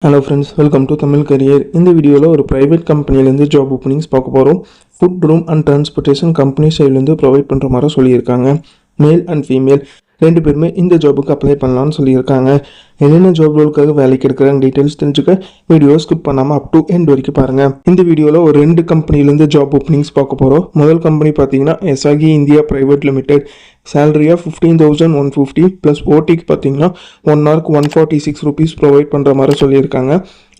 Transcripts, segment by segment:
Hello friends, welcome to Tamil career. இந்த வீடியோவில் ஒரு ப்ரைவேட் கம்பெனிலேருந்து ஜாப் ஓப்பனிங்ஸ் பார்க்க போகிறோம். Food room and transportation company சைட்லேருந்து ப்ரொவைட் பண்ணுற மாதிரி சொல்லியிருக்காங்க. மேல் அண்ட் ஃபீமேல் ரெண்டு பேருமே இந்த ஜாபுக்கு அப்ளை பண்ணலாம்னு சொல்லியிருக்காங்க. என்னென்ன ஜாப் ரோலுக்காக வேலைக்கு எடுக்கிறாங்க டீட்டெயில்ஸ் தெரிஞ்சுக்க வீடியோ ஸ்கிப் பண்ணாமல் அப் டு எண்ட் வரைக்கும் பாருங்கள். இந்த வீடியோவில் ஒரு 2 கம்பெனிலேருந்து ஜாப் ஓப்பனிங்ஸ் பார்க்க போகிறோம். முதல் கம்பெனி பார்த்தீங்கன்னா எஸ்ஆகி இந்தியா பிரைவேட் லிமிடெட். சேலரியாக 15,150 ப்ளஸ் ஓடிக்கு பார்த்தீங்கன்னா 1 ஹவருக்கு 146 rupees ப்ரொவைட் பண்ணுற மாதிரி சொல்லியிருக்காங்க.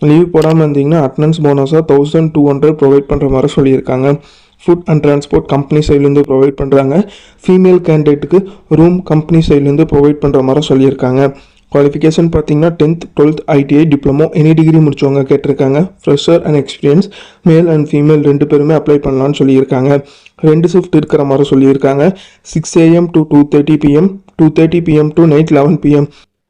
லீவ் போடாமல் இருந்தீங்கன்னா அட்டனன்ஸ் போனஸாக 1,200 ப்ரொவைட் பண்ணுற மாதிரி சொல்லியிருக்காங்க. ஃபுட் அண்ட் டிரான்ஸ்போர்ட் கம்பெனி சைட்லேருந்து ப்ரொவைட் பண்ணுறாங்க. ஃபீமேல் கேண்டிடேட்டுக்கு ரூம் கம்பெனி சைட்லேருந்து ப்ரொவைட் பண்ணுற மாதிரி சொல்லியிருக்காங்க. குவாலிஃபிகேஷன் பார்த்தீங்கன்னா 10th 12th ITI diploma any degree முடிச்சவங்க கேட்டிருக்காங்க. Fresher and experience male and female ரெண்டு பேருமே அப்ளை பண்ணலான்னு சொல்லியிருக்காங்க. 2 ஷிஃப்ட் இருக்கிற மாதிரி சொல்லியிருக்காங்க. 6 AM to 2:30 PM, 2:30 PM to night 11 PM.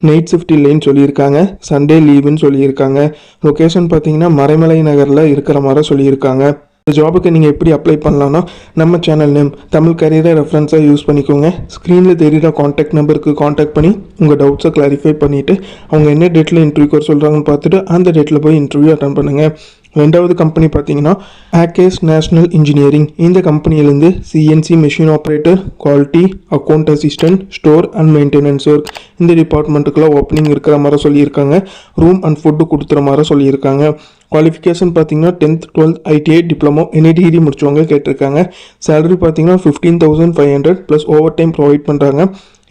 Night shift இல்லைன்னு சொல்லியிருக்காங்க. சண்டே லீவுன்னு சொல்லியிருக்காங்க. லொக்கேஷன் பார்த்தீங்கன்னா மறைமலை நகரில் இருக்கிற மாதிரி சொல்லியிருக்காங்க. இந்த ஜாபுக்கு நீங்கள் எப்படி அப்ளை பண்ணலான்னா நம்ம சேனல் நேம் தமிழ் கரியரை ரெஃபரன்ஸாக யூஸ் பண்ணிக்கோங்க. ஸ்க்ரீனில் தெரிகிற காண்டாக்ட் நம்பருக்கு காண்டாக்ட் பண்ணி உங்கள் டவுட்ஸை கிளாரிஃபை பண்ணிவிட்டு அவங்க என்ன டேட்டில் இன்டர்வியூக்கு சொல்கிறாங்கன்னு பார்த்துட்டு அந்த டேட்டில் போய் இன்டர்வியூ அட்டன் பண்ணுங்கள். ரெண்டாவது கம்பெனி பார்த்தீங்கன்னா ஆகேஸ் நேஷனல் இன்ஜினியரிங். இந்த கம்பெனியிலேருந்து CNC machine operator, quality, account assistant, store and maintenance work இந்த டிபார்ட்மெண்ட்டுக்குலாம் ஓப்பனிங் இருக்கிற மாதிரி சொல்லியிருக்காங்க. ரூம் அண்ட் ஃபுட்டு கொடுத்துற மாதிரி சொல்லியிருக்காங்க. குவாலிஃபிகேஷன் பார்த்தீங்கன்னா 10th 12th ITI diploma any degree முடிச்சவங்க கேட்டிருக்காங்க. சேலரி பார்த்தீங்கன்னா 15,500 ப்ளஸ் ஓவர் டைம் ப்ரொவைட் பண்ணுறாங்க.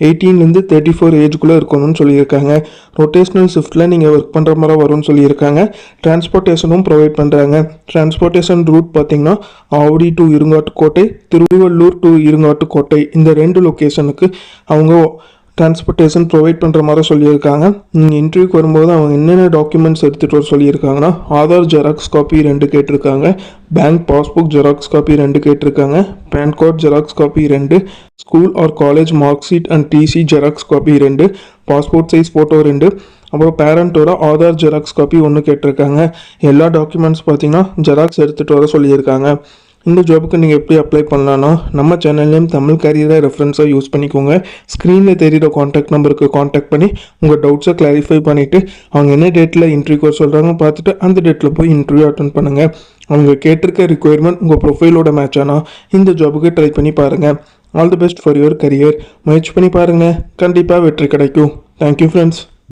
18லேருந்து 34 ஏஜுக்குள்ளே இருக்கணும்னு சொல்லியிருக்காங்க. ரொட்டேஷனல் ஷிஃப்ட்டில் நீங்கள் ஒர்க் பண்ணுற மாதிரி வரும்னு சொல்லியிருக்காங்க. டிரான்ஸ்போர்ட்டேஷனும் ப்ரொவைட் பண்ணுறாங்க. டிரான்ஸ்போர்ட்டேஷன் ரூட் பார்த்தீங்கன்னா ஆவடி டு இருங்காட்டுக்கோட்டை, திருவள்ளூர் டு இருங்காட்டுக்கோட்டை இந்த 2 லொக்கேஷனுக்கு அவங்க டிரான்ஸ்போர்ட்டேஷன் ப்ரொவைட் பண்ணுற மாதிரி சொல்லியிருக்காங்க. நீங்கள் இன்டர்வியூக்கு வரும்போது அவங்க என்னென்ன டாக்குமெண்ட்ஸ் எடுத்துகிட்டு வர சொல்லியிருக்காங்கன்னா ஆதார் ஜெராக்ஸ் காப்பி 2 கேட்டிருக்காங்க. பேங்க் பாஸ்புக் ஜெராக்ஸ் காப்பி 2 கேட்டிருக்காங்க. PAN card xerox copy 2, school or college mark sheet and TC xerox copy 2, passport size photo 2, அப்புறம் பேரண்ட்டோட ஆதார் ஜெராக்ஸ் காப்பி 1 கேட்டிருக்காங்க. எல்லா டாக்குமெண்ட்ஸ் பார்த்தீங்கன்னா ஜெராக்ஸ் எடுத்துகிட்டு வர சொல்லியிருக்காங்க. இந்த ஜாபுக்கு நீங்கள் எப்படி அப்ளை பண்ணலான்னா நம்ம சேனல்லேயும் தமிழ் கரியரை ரெஃபரன்ஸாக யூஸ் பண்ணிக்கோங்க. ஸ்க்ரீனில் தெரிகிற காண்டாக்ட் நம்பருக்கு காண்டாக்ட் பண்ணி உங்கள் டவுட்ஸை கிளாரிஃபை பண்ணிவிட்டு அவங்க என்ன டேட்டில் இன்டர்வியூ சொல்கிறாங்க பார்த்துட்டு அந்த டேட்டில் போய் இன்டர்வியூ அட்டன் பண்ணுங்கள். அவங்க கேட்டிருக்க ரிக்குயர்மெண்ட் உங்கள் ப்ரொஃபைலோட மேட்ச் ஆனால் இந்த ஜாபுக்கு ட்ரை பண்ணி பாருங்கள். All the best for your career. முயற்சி பண்ணி பாருங்கள், கண்டிப்பாக வெற்றி கிடைக்கும். Thank you friends.